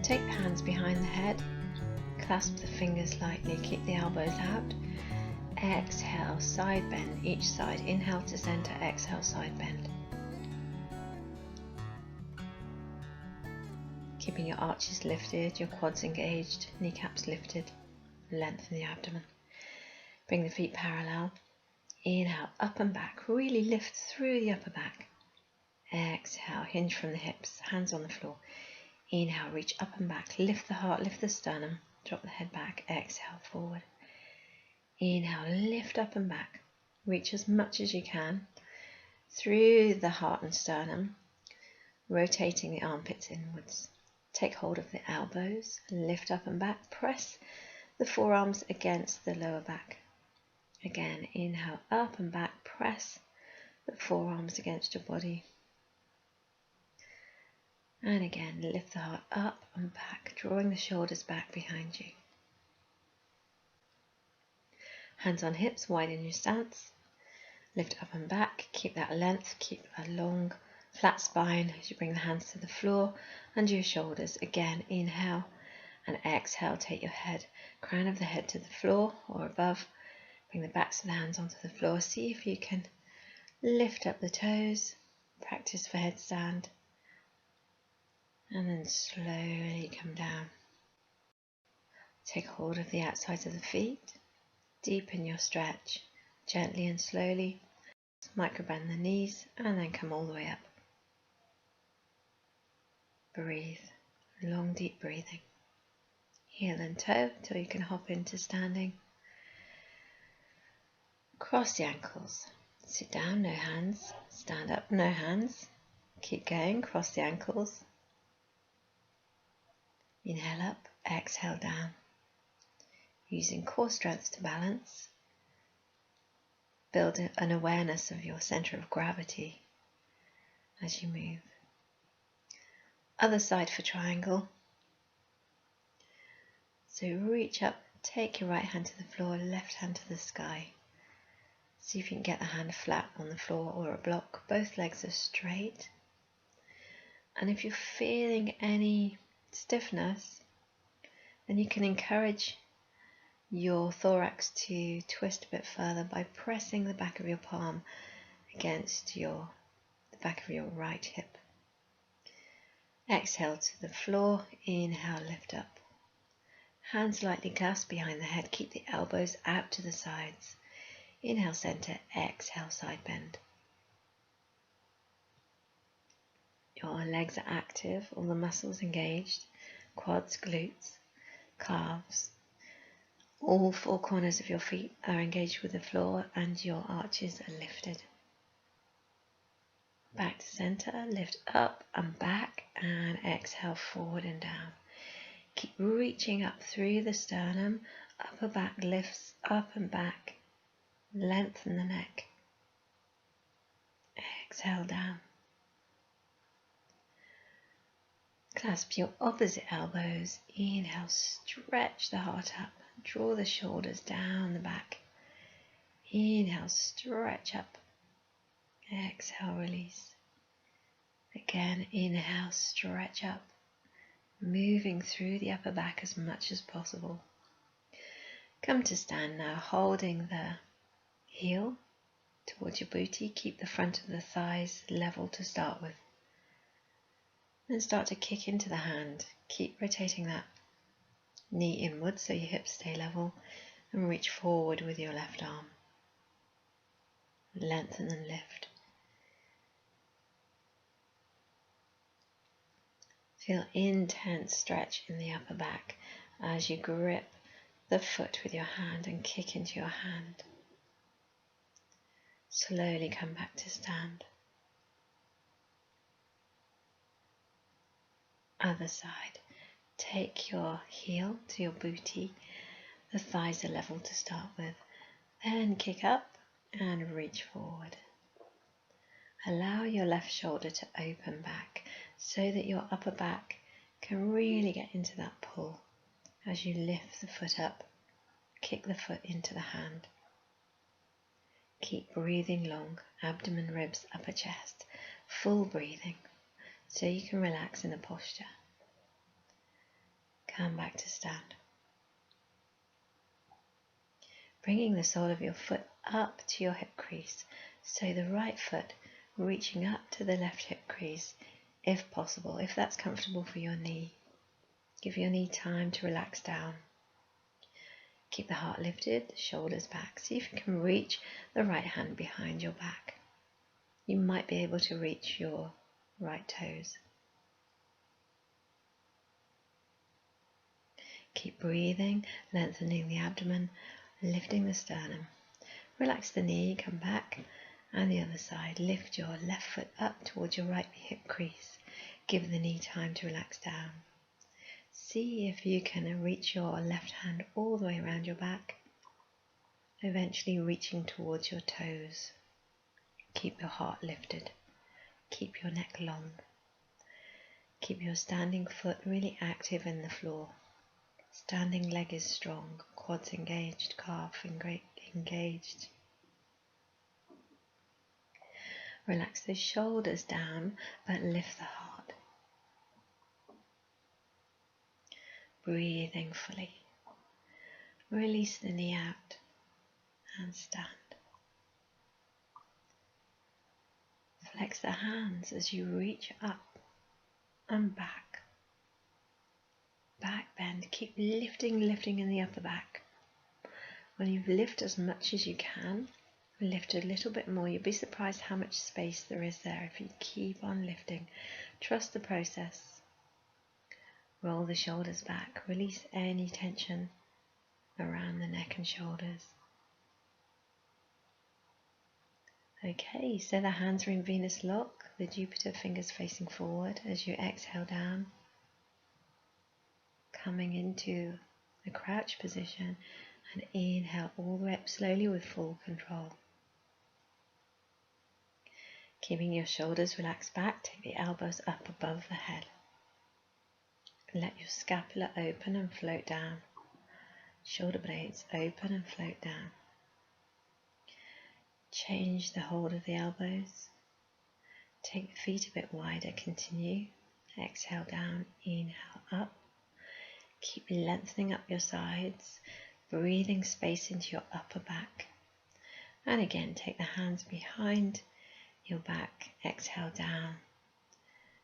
Take the hands behind the head, clasp the fingers lightly, keep the elbows out. Exhale, side bend each side. Inhale to center, exhale, side bend. Keeping your arches lifted, your quads engaged, kneecaps lifted, lengthen the abdomen. Bring the feet parallel. Inhale, up and back, really lift through the upper back. Exhale, hinge from the hips, hands on the floor. Inhale, reach up and back, lift the heart, lift the sternum, drop the head back, exhale, forward. Inhale, lift up and back, reach as much as you can through the heart and sternum, rotating the armpits inwards. Take hold of the elbows, lift up and back, press the forearms against the lower back. Again, inhale, up and back, press the forearms against your body. And again, lift the heart up and back, drawing the shoulders back behind you. Hands on hips, widen your stance. Lift up and back, keep that length, keep a long, flat spine as you bring the hands to the floor, under your shoulders. Again, inhale and exhale, take your head, crown of the head to the floor or above. Bring the backs of the hands onto the floor. See if you can lift up the toes, practice for headstand. And then slowly come down. Take hold of the outsides of the feet. Deepen your stretch. Gently and slowly. Micro bend the knees and then come all the way up. Breathe. Long deep breathing. Heel and toe till you can hop into standing. Cross the ankles. Sit down, no hands. Stand up, no hands. Keep going, cross the ankles. Inhale up, exhale down. Using core strength to balance. Build an awareness of your center of gravity as you move. Other side for triangle. So reach up, take your right hand to the floor, left hand to the sky. See if you can get the hand flat on the floor or a block. Both legs are straight. And if you're feeling any stiffness, then you can encourage your thorax to twist a bit further by pressing the back of your palm against the back of your right hip. Exhale to the floor, inhale, lift up. Hands lightly clasped behind the head, keep the elbows out to the sides. Inhale, center, exhale, side bend. Your legs are active, all the muscles engaged, quads, glutes, calves. All four corners of your feet are engaged with the floor and your arches are lifted. Back to center, lift up and back and exhale forward and down. Keep reaching up through the sternum, upper back lifts up and back, lengthen the neck. Exhale down. Clasp your opposite elbows. Inhale, stretch the heart up. Draw the shoulders down the back. Inhale, stretch up. Exhale, release. Again, inhale, stretch up. Moving through the upper back as much as possible. Come to stand now, holding the heel towards your booty. Keep the front of the thighs level to start with. Then start to kick into the hand. Keep rotating that knee inwards so your hips stay level and reach forward with your left arm. Lengthen and lift. Feel intense stretch in the upper back as you grip the foot with your hand and kick into your hand. Slowly come back to stand. Other side. Take your heel to your booty. The thighs are level to start with. Then kick up and reach forward. Allow your left shoulder to open back so that your upper back can really get into that pull as you lift the foot up. Kick the foot into the hand. Keep breathing long, abdomen, ribs, upper chest, full breathing so you can relax in the posture. Come back to stand. Bringing the sole of your foot up to your hip crease, so the right foot reaching up to the left hip crease, if possible, if that's comfortable for your knee. Give your knee time to relax down. Keep the heart lifted, the shoulders back. See if you can reach the right hand behind your back. You might be able to reach your right toes. Keep breathing, lengthening the abdomen, lifting the sternum. Relax the knee, come back, and the other side. Lift your left foot up towards your right hip crease. Give the knee time to relax down. See if you can reach your left hand all the way around your back, eventually reaching towards your toes. Keep your heart lifted. Keep your neck long. Keep your standing foot really active in the floor. Standing leg is strong, quads engaged, calf engaged. Relax the shoulders down, but lift the heart. Breathing fully. Release the knee out and stand. Flex the hands as you reach up and back. Back bend. Keep lifting in the upper back. When you lift as much as you can, lift a little bit more. You'll be surprised how much space there is there if you keep on lifting. Trust the process. Roll the shoulders back. Release any tension around the neck and shoulders. Okay, so the hands are in Venus lock, the Jupiter fingers facing forward as you exhale down. Coming into the crouch position and inhale all the way up slowly with full control. Keeping your shoulders relaxed back, take the elbows up above the head. Let your scapula open and float down. Shoulder blades open and float down. Change the hold of the elbows. Take the feet a bit wider, continue. Exhale down, inhale up. Keep lengthening up your sides, breathing space into your upper back. And again, take the hands behind your back, exhale down.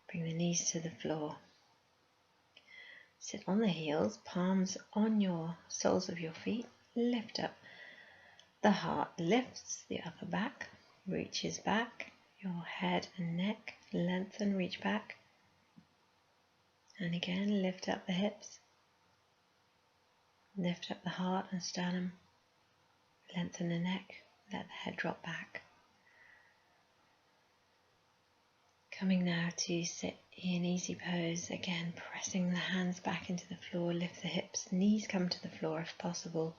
Bring the knees to the floor. Sit on the heels, palms on your soles of your feet, lift up. The heart lifts, the upper back reaches back, your head and neck lengthen, reach back. And again, lift up the hips. Lift up the heart and sternum, lengthen the neck, let the head drop back. Coming now to sit in easy pose, again pressing the hands back into the floor, lift the hips, knees come to the floor if possible.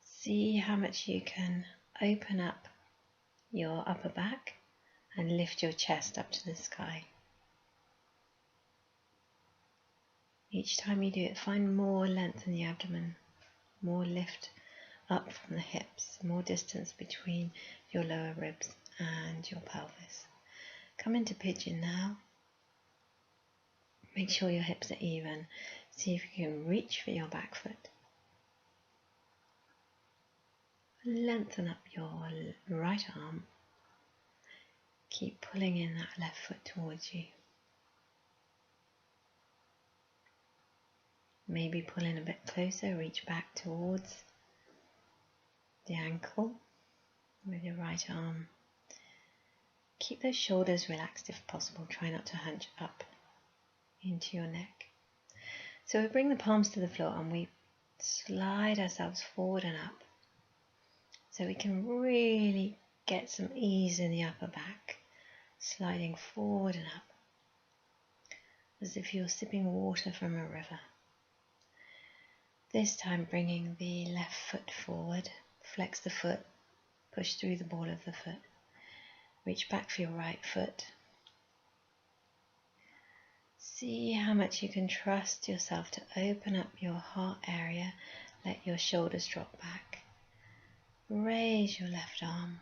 See how much you can open up your upper back and lift your chest up to the sky. Each time you do it, find more length in the abdomen, more lift up from the hips, more distance between your lower ribs and your pelvis. Come into Pigeon now. Make sure your hips are even. See if you can reach for your back foot. Lengthen up your right arm. Keep pulling in that left foot towards you. Maybe pull in a bit closer, reach back towards the ankle with your right arm. Keep those shoulders relaxed if possible. Try not to hunch up into your neck. So we bring the palms to the floor and we slide ourselves forward and up. So we can really get some ease in the upper back. Sliding forward and up. As if you're sipping water from a river. This time bringing the left foot forward, flex the foot, push through the ball of the foot, reach back for your right foot. See how much you can trust yourself to open up your heart area, let your shoulders drop back. Raise your left arm,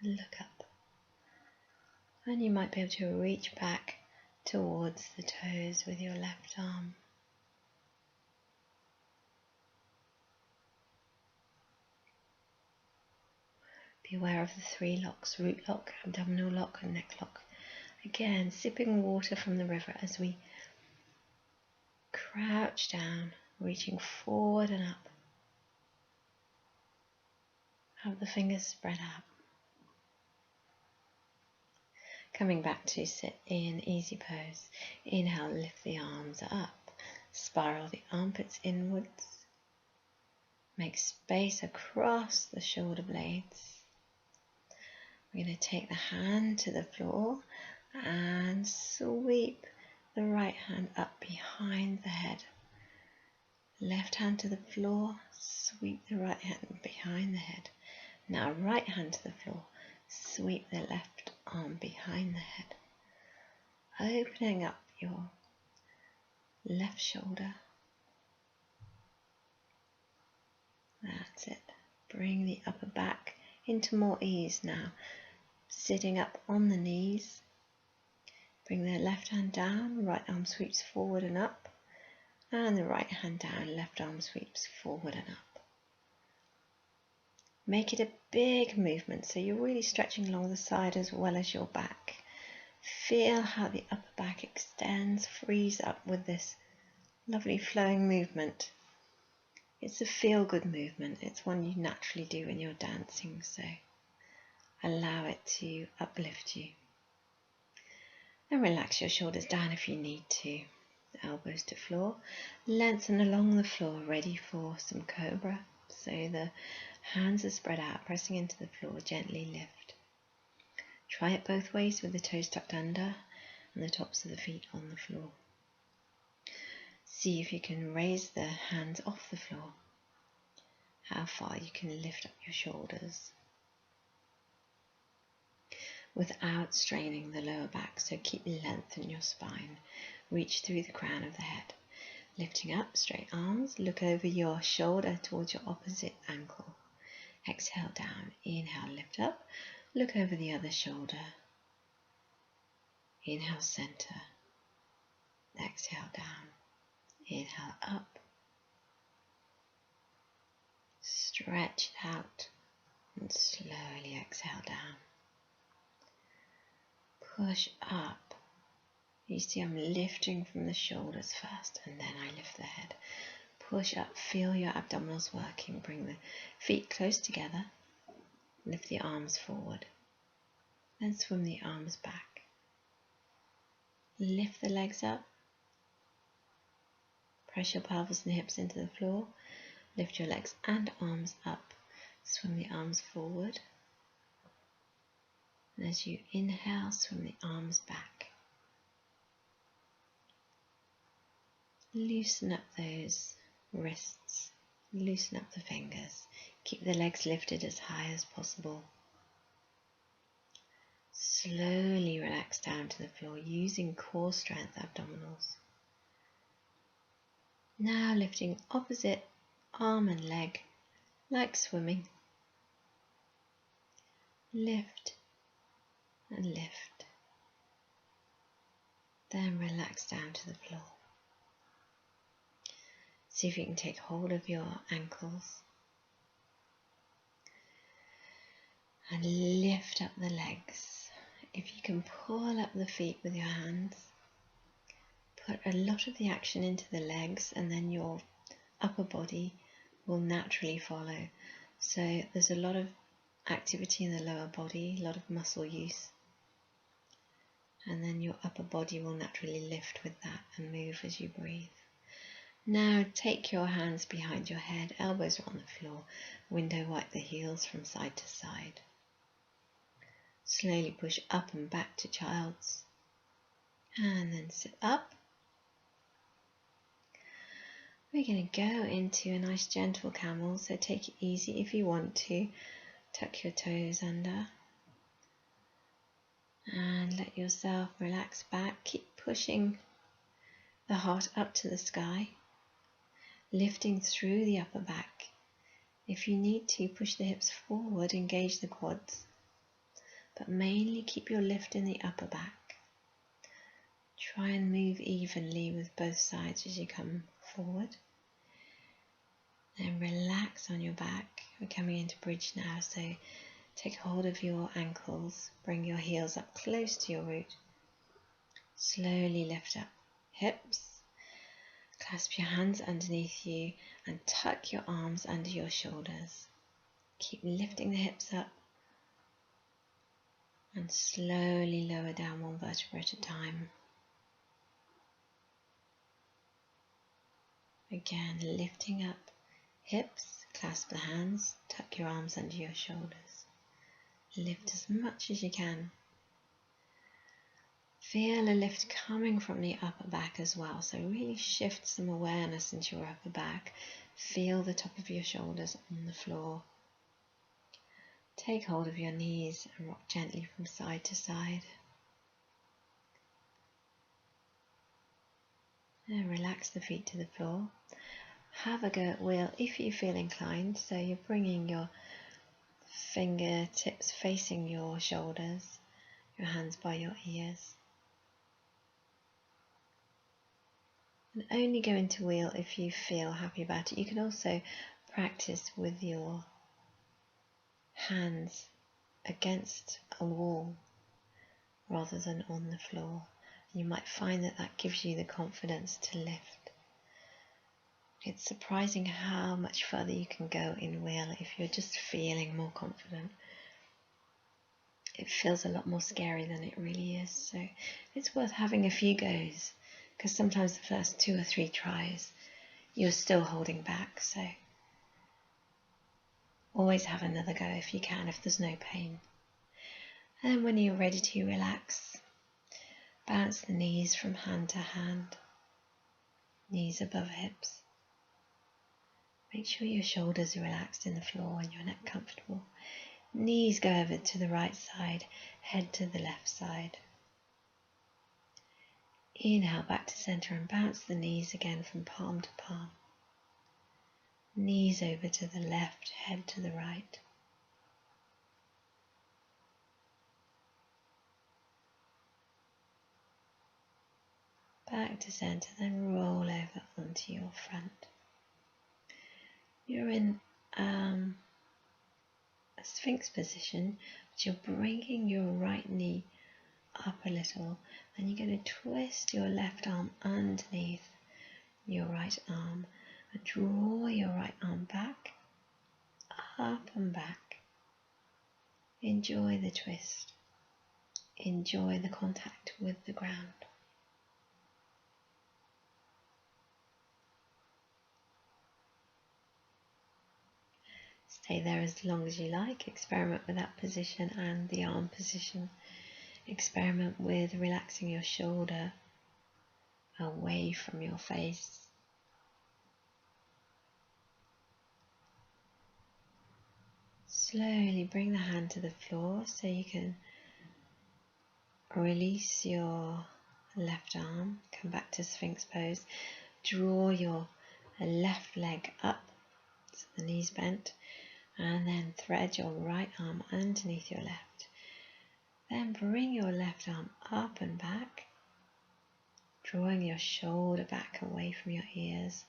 look up. And you might be able to reach back towards the toes with your left arm. Be aware of the 3 locks: root lock, abdominal lock and neck lock. Again, sipping water from the river as we crouch down, reaching forward and up. Have the fingers spread out. Coming back to sit in easy pose. Inhale, lift the arms up. Spiral the armpits inwards. Make space across the shoulder blades. We're going to take the hand to the floor and sweep the right hand up behind the head. Left hand to the floor, sweep the right hand behind the head. Now right hand to the floor, sweep the left arm behind the head. Opening up your left shoulder. That's it. Bring the upper back into more ease now. Sitting up on the knees. Bring the left hand down, right arm sweeps forward and up. And the right hand down, left arm sweeps forward and up. Make it a big movement, so you're really stretching along the side as well as your back. Feel how the upper back extends, frees up with this lovely flowing movement. It's a feel-good movement. It's one you naturally do when you're dancing, so allow it to uplift you. And relax your shoulders down if you need to. Elbows to floor. Lengthen along the floor, ready for some cobra. So the hands are spread out, pressing into the floor, gently lift. Try it both ways with the toes tucked under and the tops of the feet on the floor. See if you can raise the hands off the floor, how far you can lift up your shoulders without straining the lower back, so keep length in your spine. Reach through the crown of the head. Lifting up, straight arms, look over your shoulder towards your opposite ankle. Exhale down, inhale, lift up, look over the other shoulder. Inhale, center. Exhale down, inhale up. Stretch it out and slowly exhale down. Push up. You see I'm lifting from the shoulders first and then I lift the head. Push up, feel your abdominals working. Bring the feet close together. Lift the arms forward. Then swim the arms back. Lift the legs up. Press your pelvis and hips into the floor. Lift your legs and arms up. Swim the arms forward. And as you inhale, swim the arms back. Loosen up those wrists, loosen up the fingers. Keep the legs lifted as high as possible. Slowly relax down to the floor using core strength abdominals. Now lifting opposite arm and leg like swimming. Lift and lift. Then relax down to the floor. See if you can take hold of your ankles and lift up the legs. If you can pull up the feet with your hands, put a lot of the action into the legs and then your upper body will naturally follow. So there's a lot of activity in the lower body, a lot of muscle use, and then your upper body will naturally lift with that and move as you breathe. Now take your hands behind your head, elbows are on the floor, window wipe the heels from side to side. Slowly push up and back to child's, and then sit up. We're going to go into a nice gentle camel, so take it easy if you want to. Tuck your toes under and let yourself relax back. Keep pushing the heart up to the sky. Lifting through the upper back. If you need to, push the hips forward, engage the quads, but mainly keep your lift in the upper back. Try and move evenly with both sides as you come forward. Then relax on your back. We're coming into bridge now, so Take hold of your ankles, bring your heels up close to your root. Slowly lift up hips, clasp your hands underneath you and tuck your arms under your shoulders. Keep lifting the hips up and slowly lower down one vertebra at a time. Again, lifting up hips, clasp the hands, tuck your arms under your shoulders. Lift as much as you can. Feel a lift coming from the upper back as well, so really shift some awareness into your upper back. Feel the top of your shoulders on the floor. Take hold of your knees and rock gently from side to side. And relax the feet to the floor. Have a go at wheel if you feel inclined, so you're bringing your fingertips facing your shoulders, your hands by your ears. And only go into wheel if you feel happy about it. You can also practice with your hands against a wall rather than on the floor. You might find that that gives you the confidence to lift. It's surprising how much further you can go in wheel if you're just feeling more confident. It feels a lot more scary than it really is, so it's worth having a few goes, because sometimes the first 2 or 3 tries you're still holding back, so always have another go if you can, if there's no pain. And when you're ready to relax, bounce the knees from hand to hand, knees above hips. Make sure your shoulders are relaxed in the floor and your neck comfortable. Knees go over to the right side, head to the left side. Inhale back to center and bounce the knees again from palm to palm. Knees over to the left, head to the right. Back to center, then roll over onto your front. You're in a Sphinx position, but you're bringing your right knee up a little, and you're going to twist your left arm underneath your right arm and draw your right arm back, up and back. Enjoy the twist. Enjoy the contact with the ground. Stay there as long as you like. Experiment with that position and the arm position. Experiment with relaxing your shoulder away from your face. Slowly bring the hand to the floor so you can release your left arm. Come back to Sphinx Pose. Draw your left leg up, so the knees bent, and then thread your right arm underneath your left. Then bring your left arm up and back, drawing your shoulder back away from your ears.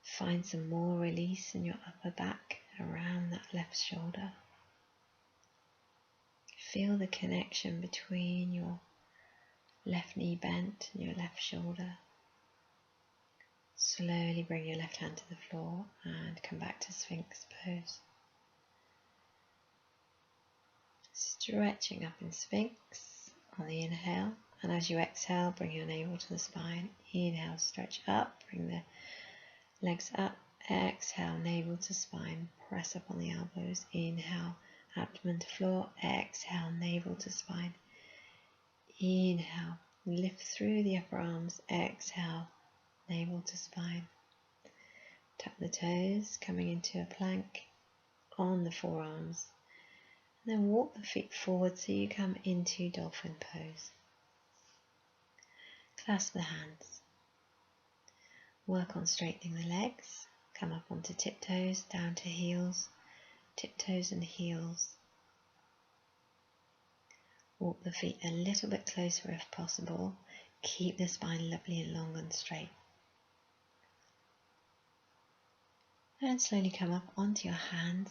Find some more release in your upper back around that left shoulder. Feel the connection between your left knee bent and your left shoulder. Slowly bring your left hand to the floor and come back to Sphinx Pose. Stretching up in Sphinx on the inhale, and as you exhale, bring your navel to the spine. Inhale, stretch up, bring the legs up. Exhale, navel to spine, press up on the elbows. Inhale, abdomen to floor. Exhale, navel to spine. Inhale, lift through the upper arms. Exhale, navel to spine. Tuck the toes, coming into a plank on the forearms. And then walk the feet forward so you come into Dolphin Pose. Clasp the hands. Work on straightening the legs. Come up onto tiptoes, down to heels, tiptoes and heels. Walk the feet a little bit closer if possible. Keep the spine lovely and long and straight. And slowly come up onto your hands.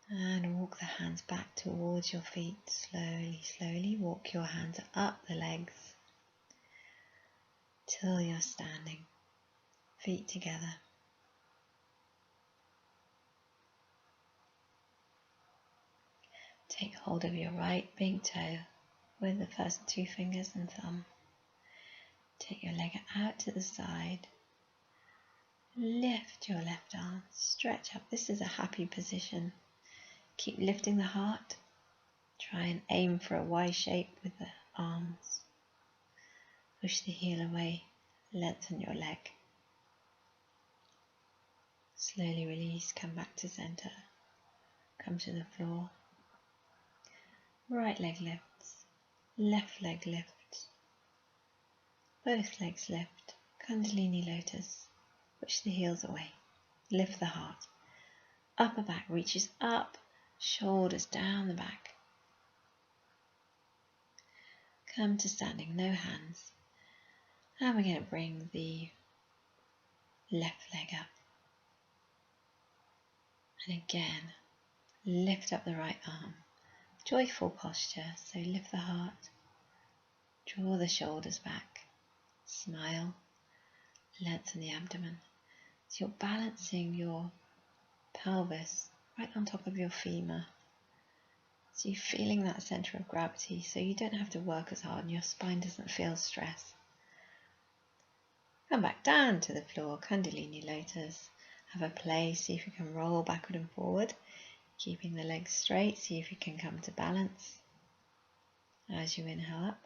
And walk the hands back towards your feet. Slowly, slowly walk your hands up the legs till you're standing, feet together. Take hold of your right big toe with the first 2 fingers and thumb. Take your leg out to the side. Lift your left arm, stretch up. This is a happy position. Keep lifting the heart. Try and aim for a Y shape with the arms. Push the heel away, lengthen your leg. Slowly release, come back to center. Come to the floor. Right leg lifts, left leg lifts. Both legs lift. Kundalini Lotus. Push the heels away. Lift the heart. Upper back reaches up, shoulders down the back. Come to standing, no hands. And we're going to bring the left leg up. And again, lift up the right arm. Joyful posture, so lift the heart. Draw the shoulders back. Smile. Lengthen the abdomen. So you're balancing your pelvis right on top of your femur. So you're feeling that center of gravity, so you don't have to work as hard and your spine doesn't feel stress. Come back down to the floor, Kundalini Lotus. Have a play, see if you can roll backward and forward, keeping the legs straight. See if you can come to balance as you inhale up.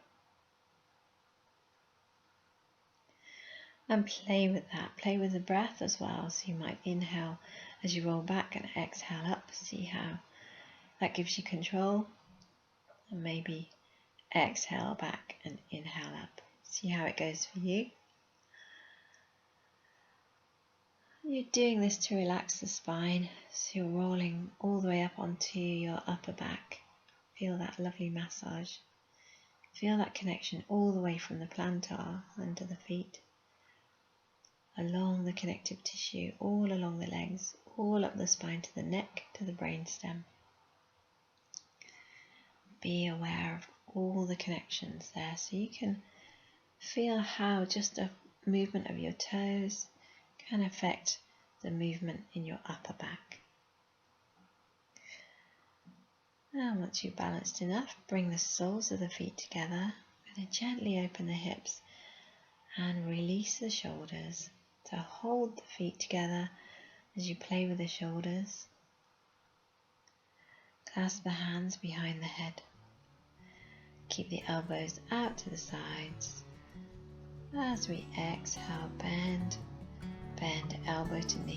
And play with that, play with the breath as well. So you might inhale as you roll back and exhale up. See how that gives you control. And maybe exhale back and inhale up. See how it goes for you. You're doing this to relax the spine, so you're rolling all the way up onto your upper back. Feel that lovely massage. Feel that connection all the way from the plantar under the feet, along the connective tissue, all along the legs, all up the spine to the neck, to the brainstem. Be aware of all the connections there, so you can feel how just a movement of your toes can affect the movement in your upper back. And once you've balanced enough, bring the soles of the feet together. I'm going to gently open the hips and release the shoulders to hold the feet together as you play with the shoulders. Clasp the hands behind the head. Keep the elbows out to the sides. As we exhale, bend elbow to knee.